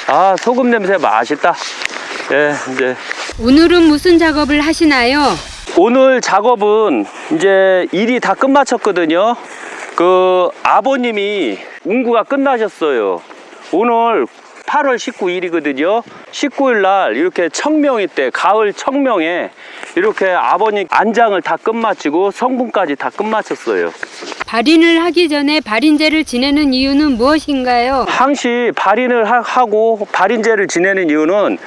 아, 소금 냄새 맛있다. 예, 이제 오늘은 무슨 작업을 하시나요? 오늘 작업은 이제 일이 다 끝마쳤거든요. 그 아버님이 운구가 끝나셨어요. 오늘 8월 19일이거든요. 19일 날 이렇게 청명이 때, 가을 청명에 이렇게 아버님 안장을 다 끝마치고 성분까지 다 끝마쳤어요. 발인을 하기 전에 발인제를 지내는 이유는 무엇인가요? 항시 발인을 하고 발인제를 지내는 이유는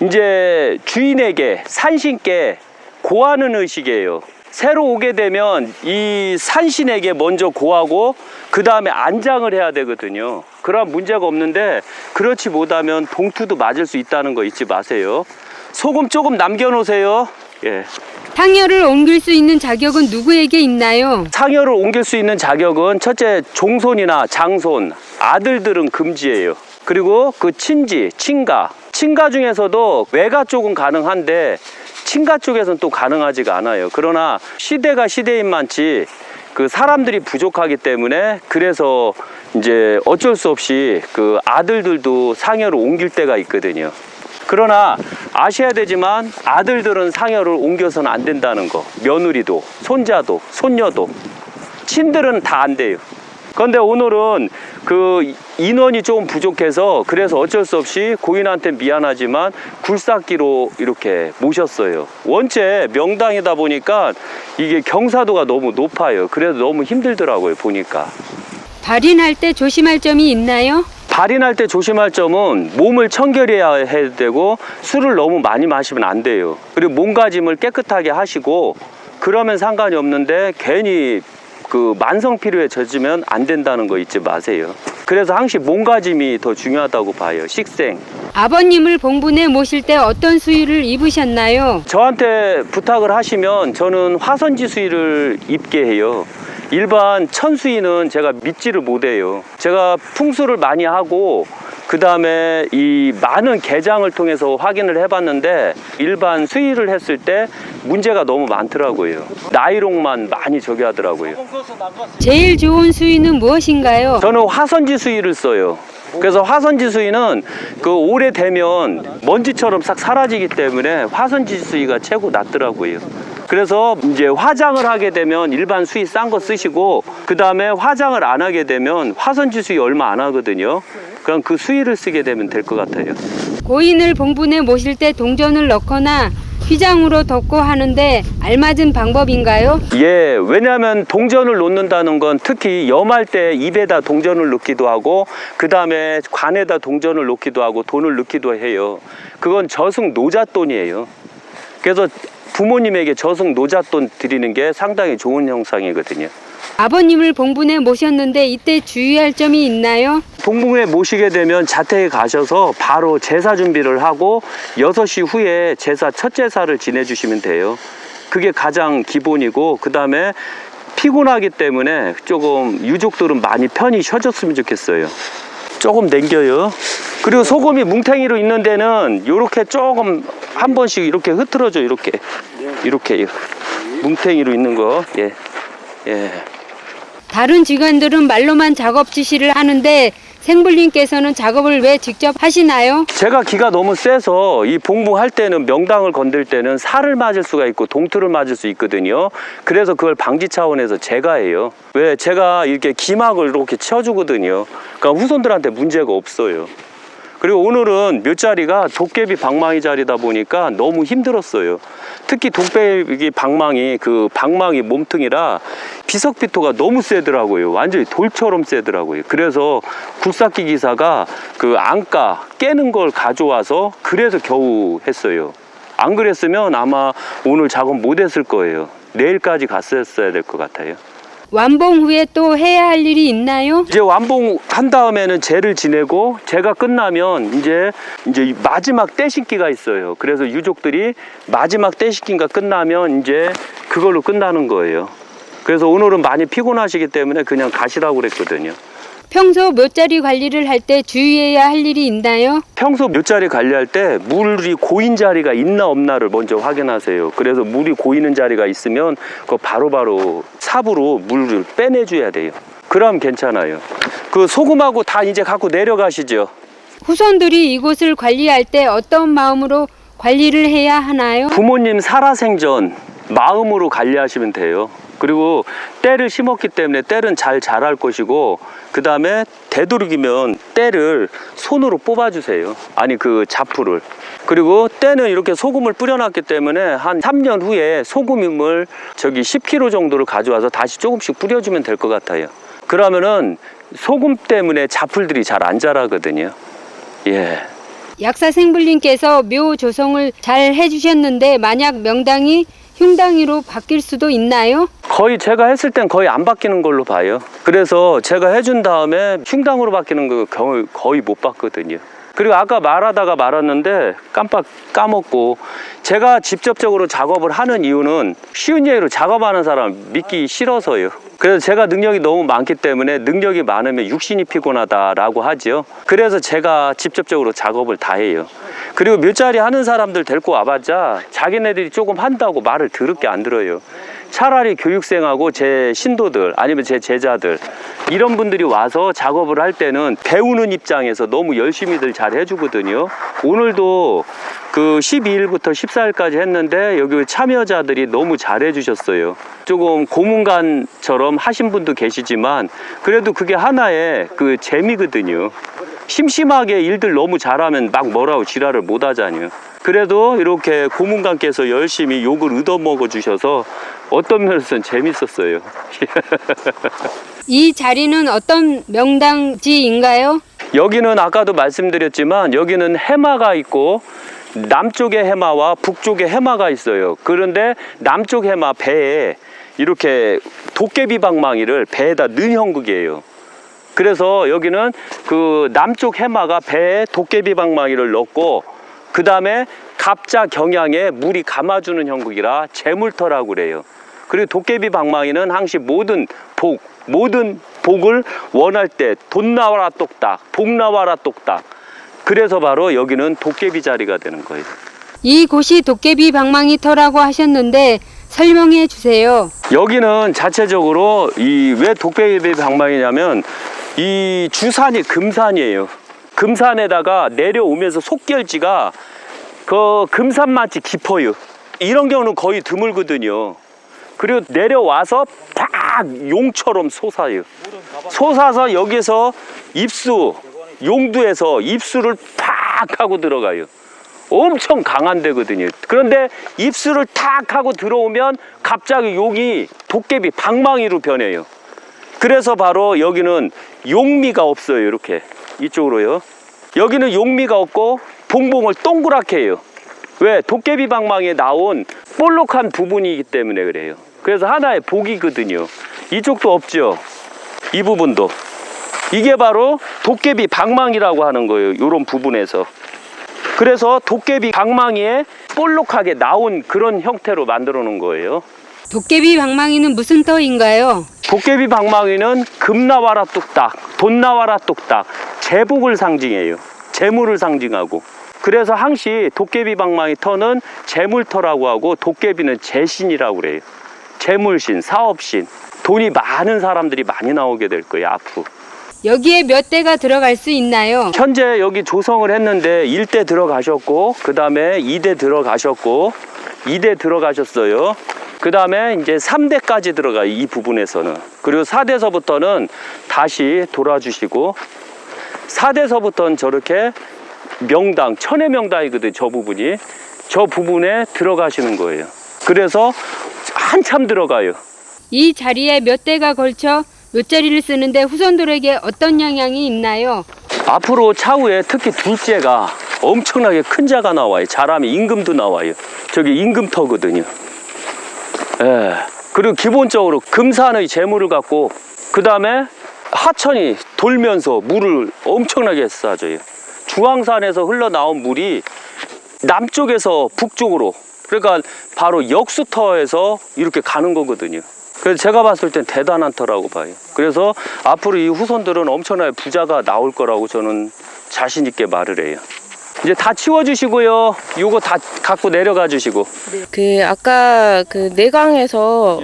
이제 주인에게, 산신께 고하는 의식이에요. 새로 오게 되면 이 산신에게 먼저 고하고 그 다음에 안장을 해야 되거든요. 그럼 문제가 없는데, 그렇지 못하면 동투도 맞을 수 있다는 거 잊지 마세요. 소금 조금 남겨 놓으세요. 예. 상여를 옮길 수 있는 자격은 누구에게 있나요? 상여를 옮길 수 있는 자격은 첫째, 종손이나 장손, 아들들은 금지예요. 그리고 그 친지, 친가 중에서도 외가 쪽은 가능한데 친가 쪽에서는 또 가능하지가 않아요. 그러나 시대가 시대인 만치 그 사람들이 부족하기 때문에, 그래서 이제 어쩔 수 없이 그 아들들도 상여를 옮길 때가 있거든요. 그러나 아셔야 되지만 아들들은 상여를 옮겨서는 안 된다는 거. 며느리도, 손자도, 손녀도, 친들은 다 안 돼요. 그런데 오늘은 그 인원이 좀 부족해서, 그래서 어쩔 수 없이 고인한테 미안하지만 굴삭기로 이렇게 모셨어요. 원체 명당이다 보니까 이게 경사도가 너무 높아요. 그래서 너무 힘들더라고요, 보니까. 발인할 때 조심할 점이 있나요? 발인할 때 조심할 점은 몸을 청결해야 해야 되고, 술을 너무 많이 마시면 안 돼요. 그리고 몸가짐을 깨끗하게 하시고, 그러면 상관이 없는데 괜히 그 만성 피로에 젖으면 안 된다는 거 잊지 마세요. 그래서 항상 몸가짐이 더 중요하다고 봐요. 식생. 아버님을 봉분에 모실 때 어떤 수의를 입으셨나요? 저한테 부탁을 하시면 저는 화선지 수의를 입게 해요. 일반 천수의는 제가 믿지를 못해요. 제가 풍수를 많이 하고 그 다음에 이 많은 개장을 통해서 확인을 해봤는데, 일반 수의를 했을 때 문제가 너무 많더라고요. 나이롱만 많이 저기 하더라고요. 제일 좋은 수의는 무엇인가요? 저는 화선지 수의를 써요. 그래서 화선지 수의는 그 오래되면 먼지처럼 싹 사라지기 때문에 화선지 수의가 최고 낫더라고요. 그래서 이제 화장을 하게 되면 일반 수의 싼 거 쓰시고, 그 다음에 화장을 안 하게 되면 화선지 수의 얼마 안 하거든요. 그럼 그 수의를 쓰게 되면 될 것 같아요. 고인을 봉분에 모실 때 동전을 넣거나 휘장으로 덮고 하는데 알맞은 방법인가요? 예, 왜냐하면 동전을 놓는다는 건 특히 염할 때 입에다 동전을 넣기도 하고, 그 다음에 관에다 동전을 놓기도 하고 돈을 넣기도 해요. 그건 저승 노잣돈이에요. 그래서 부모님에게 저승 노잣돈 드리는 게 상당히 좋은 형상이거든요. 아버님을 봉분에 모셨는데 이때 주의할 점이 있나요? 봉분에 모시게 되면 자택에 가셔서 바로 제사 준비를 하고 6시 후에 첫 제사를 지내주시면 돼요. 그게 가장 기본이고, 그 다음에 피곤하기 때문에 조금 유족들은 많이 편히 쉬어줬으면 좋겠어요. 조금 남겨요. 그리고 소금이 뭉탱이로 있는 데는 이렇게 조금 한 번씩 이렇게 흐트러져. 이렇게 뭉탱이로 있는 거. 예. 예. 다른 직원들은 말로만 작업 지시를 하는데 생불님께서는 작업을 왜 직접 하시나요? 제가 기가 너무 세서 이 봉붕할 때는, 명당을 건들 때는 살을 맞을 수가 있고 동투를 맞을 수 있거든요. 그래서 그걸 방지 차원에서 제가 해요. 왜? 제가 이렇게 기막을 이렇게 쳐주거든요. 그러니까 후손들한테 문제가 없어요. 그리고 오늘은 묘자리가 도깨비 방망이 자리다 보니까 너무 힘들었어요. 특히 도깨비 방망이, 그 방망이 몸통이라 비석비토가 너무 세더라고요. 완전히 돌처럼 세더라고요. 그래서 굴삭기 기사가 그 안가 깨는 걸 가져와서 그래서 겨우 했어요. 안 그랬으면 아마 오늘 작업 못 했을 거예요. 내일까지 갔었어야 될 것 같아요. 완봉 후에 또 해야 할 일이 있나요? 이제 완봉한 다음에는 제를 지내고, 제가 끝나면 이제 마지막 떼신기가 있어요. 그래서 유족들이 마지막 떼신기가 끝나면 이제 그걸로 끝나는 거예요. 그래서 오늘은 많이 피곤하시기 때문에 그냥 가시라고 그랬거든요. 평소 묘자리 관리를 할 때 주의해야 할 일이 있나요? 평소 묘자리 관리할 때 물이 고인 자리가 있나 없나를 먼저 확인하세요. 그래서 물이 고이는 자리가 있으면 그 바로바로 삽으로 물을 빼내줘야 돼요. 그럼 괜찮아요. 그 소금하고 다 이제 갖고 내려가시죠. 후손들이 이곳을 관리할 때 어떤 마음으로 관리를 해야 하나요? 부모님 살아생전 마음으로 관리하시면 돼요. 그리고 때를 심었기 때문에 때는 잘 자랄 것이고, 그 다음에 되도록이면 때를 손으로 뽑아주세요. 아니 그 자풀을. 그리고 때는 이렇게 소금을 뿌려놨기 때문에 한 3년 후에 소금을 10kg 정도를 가져와서 다시 조금씩 뿌려주면 될 것 같아요. 그러면은 소금 때문에 자풀들이 잘 안 자라거든요. 예. 약사 생불님께서 묘 조성을 잘 해주셨는데 만약 명당이 흉당이로 바뀔 수도 있나요? 거의 제가 했을 땐 거의 안 바뀌는 걸로 봐요. 그래서 제가 해준 다음에 흉당으로 바뀌는 거 경우 거의 못 봤거든요. 그리고 아까 말하다가 말았는데 깜빡 까먹고, 제가 직접적으로 작업을 하는 이유는 쉬운 얘기로 작업하는 사람 믿기 싫어서요. 그래서 제가 능력이 너무 많기 때문에 능력이 많으면 육신이 피곤하다라고 하죠. 그래서 제가 직접적으로 작업을 다 해요. 그리고 묘자리 하는 사람들 데리고 와봤자 자기네들이 조금 한다고 말을 더럽게 안 들어요. 차라리 교육생하고 제 신도들 아니면 제 제자들 이런 분들이 와서 작업을 할 때는 배우는 입장에서 너무 열심히들 잘 해주거든요. 오늘도 그 12일부터 14일까지 했는데 여기 참여자들이 너무 잘 해주셨어요. 조금 고문관처럼 하신 분도 계시지만 그래도 그게 하나의 그 재미거든요. 심심하게 일들 너무 잘하면 막 뭐라고 지랄을 못 하잖아요. 그래도 이렇게 고문관께서 열심히 욕을 얻어먹어 주셔서 어떤 면에서는 재밌었어요. 이 자리는 어떤 명당지인가요? 여기는 아까도 말씀드렸지만 여기는 해마가 있고 남쪽에 해마와 북쪽에 해마가 있어요. 그런데 남쪽 해마 배에 이렇게 도깨비 방망이를 배에다 넣은 형국이에요. 그래서 여기는 그 남쪽 해마가 배에 도깨비 방망이를 넣고 그 다음에 갑자 경향에 물이 감아주는 형국이라 재물터라고 그래요. 그리고 도깨비 방망이는 항상 모든 복을 원할 때 돈 나와라 똑딱, 복 나와라 똑딱. 그래서 바로 여기는 도깨비 자리가 되는 거예요. 이곳이 도깨비 방망이 터라고 하셨는데 설명해 주세요. 여기는 자체적으로 왜 도깨비 방망이냐면 이 주산이 금산이에요. 금산에다가 내려오면서 속결지가 그 금산만치 깊어요. 이런 경우는 거의 드물거든요. 그리고 내려와서 팍 용처럼 솟아요. 솟아서 여기서 용두에서 입수를 팍 하고 들어가요. 엄청 강한 데거든요. 그런데 입수를 탁 하고 들어오면 갑자기 용이 도깨비 방망이로 변해요. 그래서 바로 여기는 용미가 없어요. 이렇게 이쪽으로요. 여기는 용미가 없고 봉봉을 동그랗게 해요. 왜? 도깨비 방망이에 나온 볼록한 부분이기 때문에 그래요. 그래서 하나의 복이거든요. 이쪽도 없죠. 이 부분도. 이게 바로 도깨비 방망이라고 하는 거예요. 이런 부분에서. 그래서 도깨비 방망이에 볼록하게 나온 그런 형태로 만들어 놓은 거예요. 도깨비 방망이는 무슨 터인가요? 도깨비 방망이는 금 나와라 뚝딱, 돈 나와라 뚝딱, 재복을 상징해요. 재물을 상징하고. 그래서 항시 도깨비 방망이 터는 재물터라고 하고 도깨비는 재신이라고 그래요. 재물신, 사업신, 돈이 많은 사람들이 많이 나오게 될 거예요, 앞으로. 여기에 몇 대가 들어갈 수 있나요? 현재 여기 조성을 했는데 1대 들어가셨고 그 다음에 2대 들어가셨고 2대 들어가셨어요. 그 다음에 이제 3대까지 들어가요, 이 부분에서는. 그리고 4대서부터는 다시 돌아주시고 4대서부터는 저렇게 명당, 천의 명당이거든요. 저 부분이. 저 부분에 들어가시는 거예요. 그래서 한참 들어가요. 이 자리에 몇 대가 걸쳐 묘자리를 쓰는데 후손들에게 어떤 영향이 있나요? 앞으로 차후에 특히 둘째가 엄청나게 큰 자가 나와요. 잘하면 임금도 나와요. 저기 임금터거든요. 예. 그리고 기본적으로 금산의 재물을 갖고 그 다음에 하천이 돌면서 물을 엄청나게 쏴줘요. 중앙산에서 흘러나온 물이 남쪽에서 북쪽으로, 그러니까 바로 역수터에서 이렇게 가는 거거든요. 그래서 제가 봤을 땐 대단한 터라고 봐요. 그래서 앞으로 이 후손들은 엄청나게 부자가 나올 거라고 저는 자신 있게 말을 해요. 이제 다 치워주시고요. 요거 다 갖고 내려가 주시고. 그 아까 그 내광에서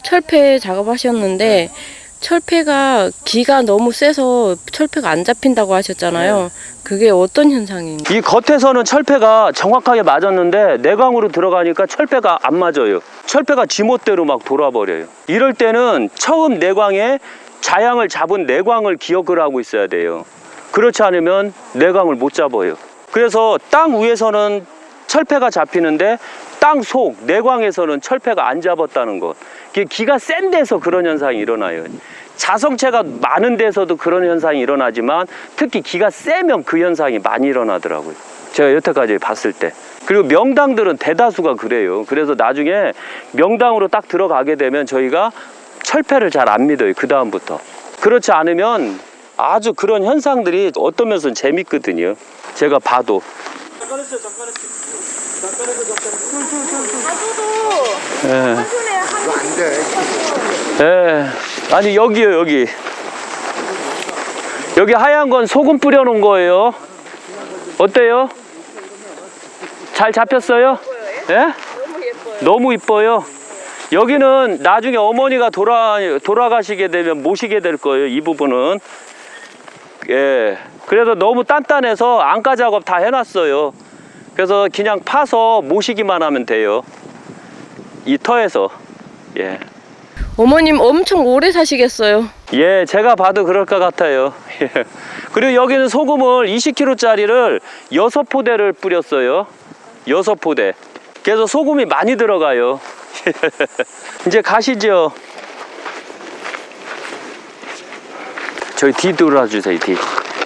철폐 작업하셨는데 철폐가 기가 너무 세서 철폐가 안 잡힌다고 하셨잖아요. 그게 어떤 현상인가요? 이 겉에서는 철폐가 정확하게 맞았는데 내광으로 들어가니까 철폐가 안 맞아요. 철폐가 지멋대로 막 돌아버려요. 이럴 때는 처음 내광에 자양을 잡은 내광을 기억을 하고 있어야 돼요. 그렇지 않으면 내광을 못 잡아요. 그래서 땅 위에서는 철폐가 잡히는데 땅 속 내광에서는 철폐가 안 잡았다는 것. 기가 센 데서 그런 현상이 일어나요. 자성체가 많은 데서도 그런 현상이 일어나지만 특히 기가 세면 그 현상이 많이 일어나더라고요. 제가 여태까지 봤을 때. 그리고 명당들은 대다수가 그래요. 그래서 나중에 명당으로 딱 들어가게 되면 저희가 철폐를 잘 안 믿어요. 그 다음부터. 그렇지 않으면 아주 그런 현상들이 어떤 면에서는 재밌거든요. 제가 봐도. 예. 예. 아니 여기요 여기. 여기 하얀 건 소금 뿌려 놓은 거예요. 어때요? 잘 잡혔어요? 예? 너무 이뻐요. 여기는 나중에 어머니가 돌아가시게 되면 모시게 될 거예요. 이 부분은. 예. 그래서 너무 단단해서 안가 작업 다 해놨어요. 그래서 그냥 파서 모시기만 하면 돼요. 이 터에서. 예. 어머님 엄청 오래 사시겠어요. 예, 제가 봐도 그럴 것 같아요. 예. 그리고 여기는 소금을 20kg짜리를 6포대를 뿌렸어요. 6포대. 그래서 소금이 많이 들어가요. 이제 가시죠. 저희 뒤 돌아주세요, 뒤.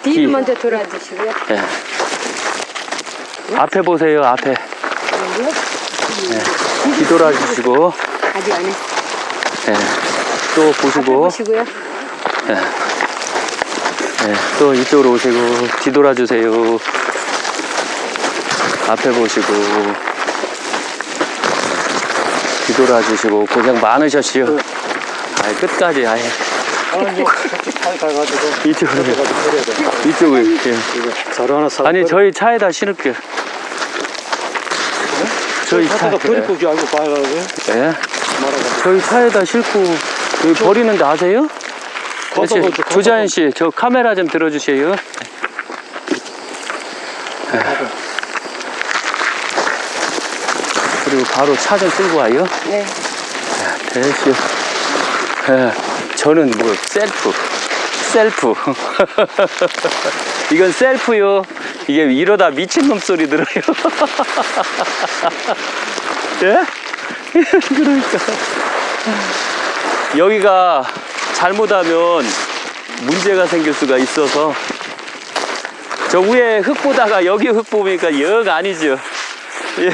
뒤로 먼저 돌아주시고요. 예. 앞에 보세요, 앞에. 예. 뒤 돌아주시고. 아직 안 했어요. 예. 또 보시고. 보시고요. 예. 예. 또 이쪽으로 오시고 뒤돌아주세요. 앞에 보시고 뒤돌아주시고 고생 많으셨지요. 아이, 끝까지 아예. 이쪽으로 이쪽으로. 예. 아니 저희 차에다 실을게요. 저희 차에. 예. 저희 차에다 싣고 여기 버리는데 아세요? 조자연 씨, 저 카메라 좀 들어주세요. 그리고 바로 차 좀 끌고 와요. 네. 됐어요. 저는 뭐 셀프. 이건 셀프요. 이게 이러다 미친놈 소리 들어요. 예? 그러니까 여기가 잘못하면 문제가 생길 수가 있어서 저 위에 흙 보다가 여기 흙 보니까 영 아니죠. 예.